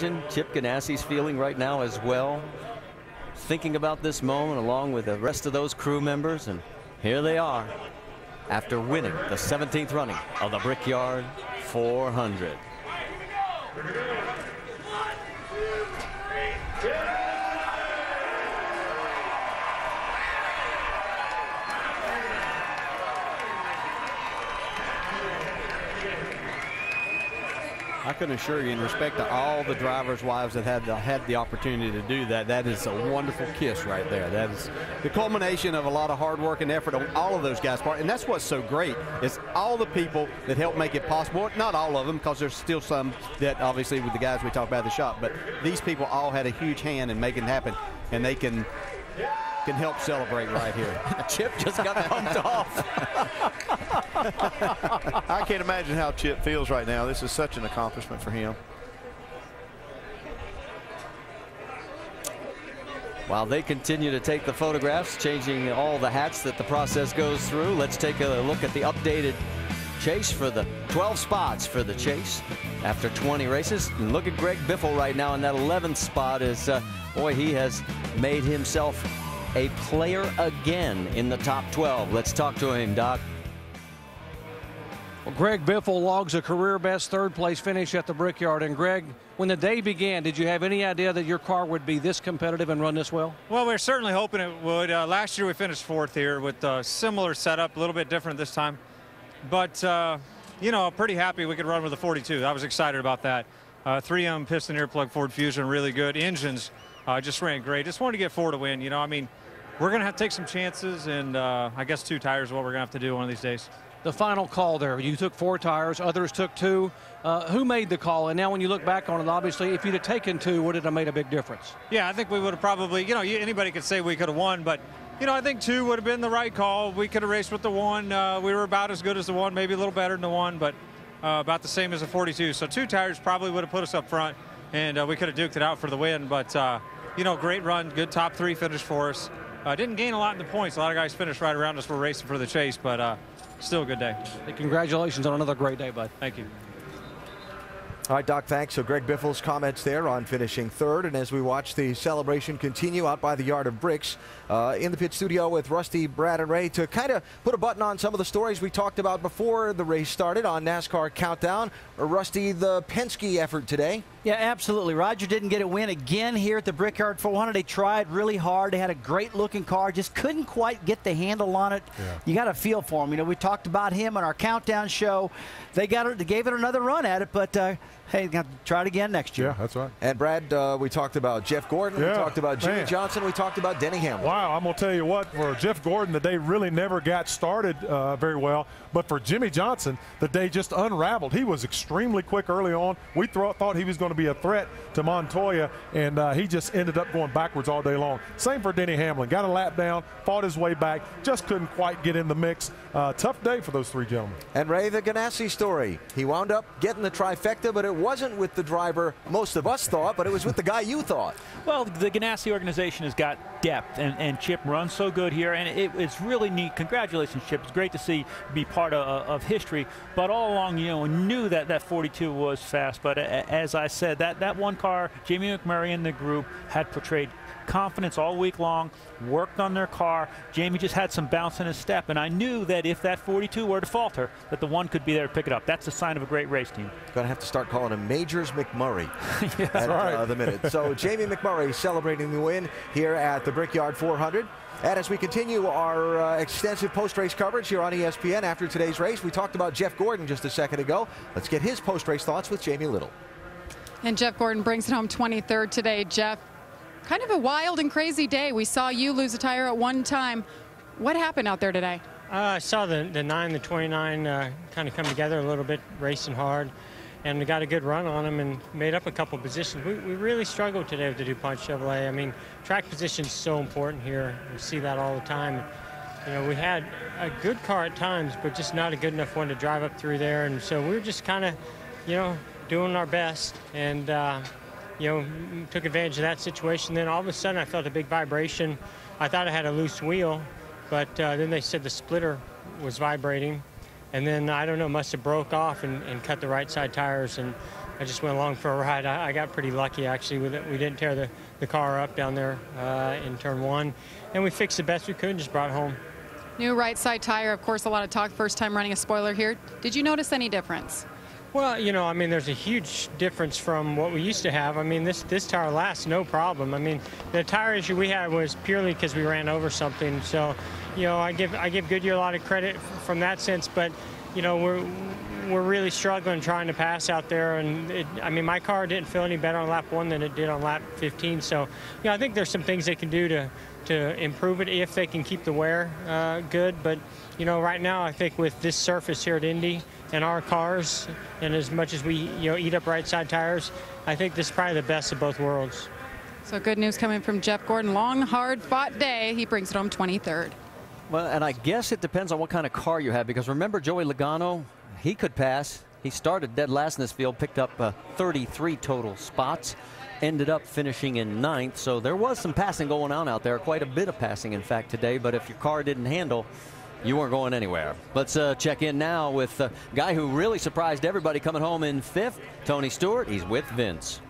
Chip Ganassi's feeling right now as well, thinking about this moment along with the rest of those crew members, and here they are after winning the 17th running of the Brickyard 400. I can assure you, in respect to all the drivers' wives that had the opportunity to do that, that is a wonderful kiss right there. That is the culmination of a lot of hard work and effort on all of those guys' part. And that's what's so great, is all the people that help make it possible. Not all of them, because there's still some that obviously with the guys we talk about at the shop, but these people all had a huge hand in making it happen, and they can help celebrate right here. Chip just got bumped off. I can't imagine how Chip feels right now. This is such an accomplishment for him. While they continue to take the photographs, changing all the hats that the process goes through, let's take a look at the updated chase for the 12 spots for the chase after 20 races. And look at Greg Biffle right now in that 11th spot. Is boy, he has made himself a player again in the top 12. Let's talk to him, Doc. Well, Greg Biffle logs a career best third place finish at the Brickyard. And Greg, when the day began, did you have any idea that your car would be this competitive and run this well? Well, we're certainly hoping it would. Last year we finished 4th here with a similar setup, a little bit different this time. But, you know, pretty happy we could run with a 42. I was excited about that. 3M piston earplug Ford Fusion, really good. Engines just ran great. Just wanted to get 4 to win. You know, I mean, we're going to have to take some chances, and I guess 2 tires is what we're going to have to do one of these days. The final call there, you took 4 tires, others took 2. Who made the call? And now when you look back on it, obviously, if you'd have taken 2, would it have made a big difference? Yeah, I think we would have probably, you know, anybody could say we could have won, but, you know, I think 2 would have been the right call. We could have raced with the 1. We were about as good as the 1, maybe a little better than the 1, but about the same as the 42. So 2 tires probably would have put us up front, and we could have duked it out for the win. But, you know, great run, good top 3 finish for us. Didn't gain a lot in the points. A lot of guys finished right around us. We're racing for the chase, but still a good day. Hey, congratulations on another great day, bud. Thank you. All right, Doc, thanks. So Greg Biffle's comments there on finishing 3rd. And as we watch the celebration continue out by the Yard of Bricks, in the pit studio with Rusty, Brad, and Ray to kind of put a button on some of the stories we talked about before the race started on NASCAR Countdown. Rusty, the Penske effort today. Yeah, absolutely. Roger didn't get a win again here at the Brickyard 400. They tried really hard. They had a great-looking car, just couldn't quite get the handle on it. Yeah. You got to feel for him. You know, we talked about him on our Countdown show. They gave it another run at it, but hey, got to try it again next year. Yeah, that's right. And Brad, we talked about Jeff Gordon. Yeah, we talked about Jimmy Johnson. We talked about Denny Hamlin. Wow, I'm going to tell you what, for Jeff Gordon, the day really never got started very well. But for Jimmy Johnson, the day just unraveled. He was extremely quick early on. We thought he was going to be a threat to Montoya, and he just ended up going backwards all day long. Same for Denny Hamlin. Got a lap down, fought his way back, just couldn't quite get in the mix. Tough day for those 3 gentlemen. And Ray, the Ganassi story. He wound up getting the trifecta, but it wasn't with the driver most of us thought, but it was with the guy you thought. Well, the Ganassi organization has got depth, and Chip runs so good here, and it's really neat. Congratulations, Chip. It's great to see be part of history, but all along, you know, knew that 42 was fast, but as I said, that one car, Jamie McMurray and the group had portrayed confidence all week long, worked on their car. Jamie just had some bounce in his step, and I knew that if that 42 were to falter, that the 1 could be there to pick it up. That's a sign of a great race team. Going to have to start calling him Majors McMurray yeah, at the minute. So Jamie McMurray celebrating the win here at the Brickyard 400. And as we continue our extensive post-race coverage here on ESPN after today's race, we talked about Jeff Gordon just a second ago. Let's get his post-race thoughts with Jamie Little. And Jeff Gordon brings it home 23rd today. Jeff, kind of a wild and crazy day. We saw you lose a tire at one time. What happened out there today? I saw the 9, the 29 kind of come together a little bit, racing hard. And we got a good run on them and made up a couple positions. We really struggled today with the DuPont Chevrolet. I mean, track position is so important here. We see that all the time. You know, we had a good car at times, but just not a good enough one to drive up through there. And so we were just kind of, you know, doing our best and, you know, took advantage of that situation. Then all of a sudden I felt a big vibration. I thought I had a loose wheel, but then they said the splitter was vibrating. And then, I don't know, must have broke off and cut the right side tires. And I just went along for a ride. I got pretty lucky, actually. We didn't tear the car up down there in turn 1, and we fixed the best we could and just brought it home. New right side tire, of course, a lot of talk, first time running a spoiler here. Did you notice any difference? Well, you know, I mean, there's a huge difference from what we used to have. I mean, this tire lasts no problem. I mean, the tire issue we had was purely because we ran over something. So, you know, I give Goodyear a lot of credit from that sense, but, you know, we're really struggling trying to pass out there. And I mean, my car didn't feel any better on lap 1 than it did on lap 15. So, you know, I think there's some things they can do to improve it if they can keep the wear good. But, you know, right now I think with this surface here at Indy and our cars, and as much as we, you know, eat up right side tires, I think this is probably the best of both worlds. So good news coming from Jeff Gordon. Long, hard fought day. He brings it home 23rd. Well, and I guess it depends on what kind of car you have, because remember Joey Logano, he could pass. He started dead last in this field, picked up 33 total spots, ended up finishing in 9th. So there was some passing going on out there, quite a bit of passing, in fact, today. But if your car didn't handle, you weren't going anywhere. Let's check in now with a guy who really surprised everybody coming home in 5th, Tony Stewart. He's with Vince.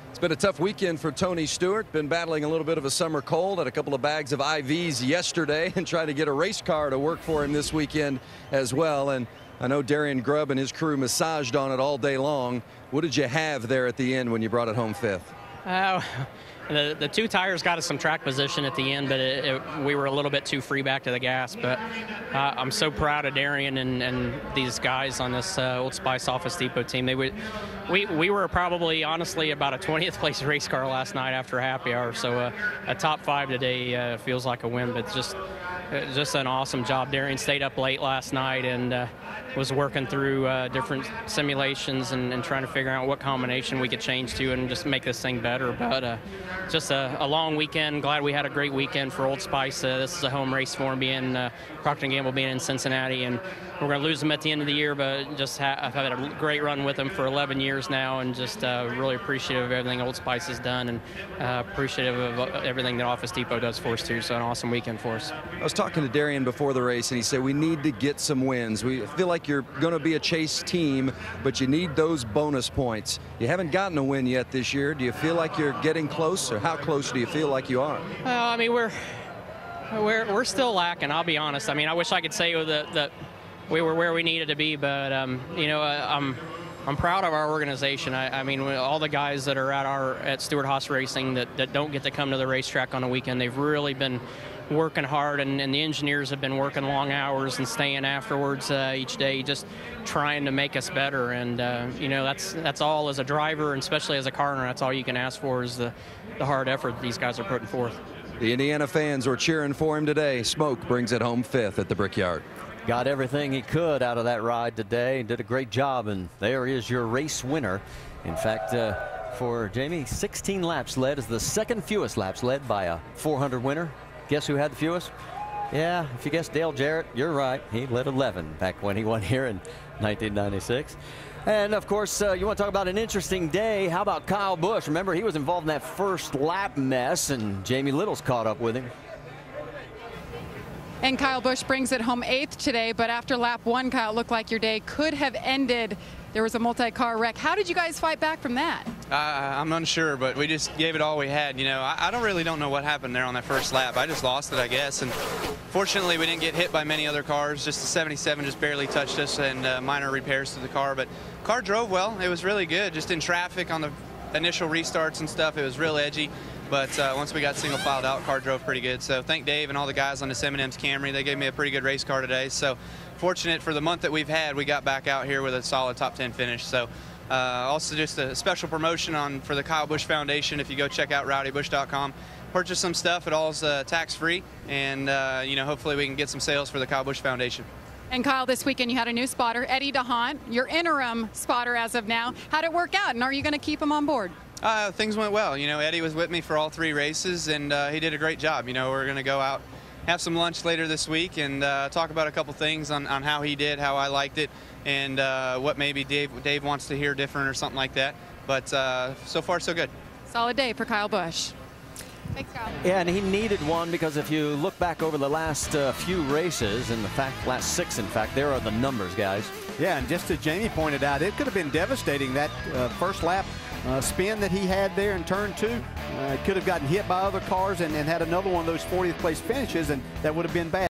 It's been a tough weekend for Tony Stewart. Been battling a little bit of a summer cold, had a couple of bags of IVs yesterday, and trying to get a race car to work for him this weekend as well. And I know Darian Grubb and his crew massaged on it all day long. What did you have there at the end when you brought it home 5th? The 2 tires got us some track position at the end, but we were a little bit too free back to the gas. But I'm so proud of Darian and these guys on this Old Spice Office Depot team. We were probably, honestly, about a 20th place race car last night after happy hour. So a top 5 today feels like a win, but just an awesome job. Darian stayed up late last night and was working through different simulations and trying to figure out what combination we could change to and just make this thing better. But just a long weekend. Glad we had a great weekend for Old Spice. This is a home race for him, being Procter & Gamble being in Cincinnati, and we're going to lose them at the end of the year, but just I've had a great run with them for 11 years now, and just really appreciative of everything Old Spice has done, and appreciative of everything that Office Depot does for us too. So an awesome weekend for us. I was talking to Darian before the race, and he said we need to get some wins. We feel like you're going to be a chase team, but you need those bonus points. You haven't gotten a win yet this year. Do you feel like you're getting close, or how close do you feel like you are? Well, I mean, we're still lacking, I'll be honest. I mean, I wish I could say that we were where we needed to be, but you know, I'm proud of our organization. I mean, all the guys that are at Stewart Haas Racing that don't get to come to the racetrack on a weekend, they've really been working hard, and the engineers have been working long hours and staying afterwards each day, just trying to make us better. And you know, that's all as a driver, and especially as a car owner, that's all you can ask for is the hard effort these guys are putting forth. The Indiana fans were cheering for him today. Smoke brings it home 5th at the Brickyard. Got everything he could out of that ride today, did a great job, and there is your race winner. In fact, for Jamie, 16 laps led, is the second fewest laps led by a 400 winner. Guess who had the fewest? Yeah, if you guessed Dale Jarrett, you're right. He led 11 back when he won here in 1996. And of course, you want to talk about an interesting day. How about Kyle Busch? Remember, he was involved in that first lap mess, and Jamie Little's caught up with him. And Kyle Busch brings it home 8th today, but after lap 1, Kyle, it looked like your day could have ended. There was a multi-car wreck. How did you guys fight back from that? I'm unsure, but we just gave it all we had. You know, I don't know what happened there on that first lap. I just lost it, I guess. And fortunately, we didn't get hit by many other cars. Just the 77 just barely touched us, and minor repairs to the car. But car drove well. It was really good. Just in traffic on the initial restarts and stuff, it was real edgy. But once we got single filed out, car drove pretty good. So thank Dave and all the guys on this M&M's Camry. They gave me a pretty good race car today. So fortunate for the month that we've had, we got back out here with a solid top 10 finish. So also just a special promotion for the Kyle Busch Foundation. If you go check out rowdybusch.com, purchase some stuff. It all's tax-free, and you know, hopefully we can get some sales for the Kyle Busch Foundation. And Kyle, this weekend you had a new spotter, Eddie DeHaan, your interim spotter as of now. How'd it work out, and are you going to keep him on board? Things went well. You know, Eddie was with me for all 3 races, and he did a great job. You know, we're going to go out, have some lunch later this week, and talk about a couple things on how he did, how I liked it, and what maybe Dave wants to hear different or something like that. But so far, so good. Solid day for Kyle Busch. Thanks, Kyle. Yeah, and he needed one because if you look back over the last few races, in fact, last 6, in fact, there are the numbers, guys. Yeah, and just as Jamie pointed out, it could have been devastating. That first lap spin that he had there in turn 2, could have gotten hit by other cars and had another one of those 40th place finishes, and that would have been bad.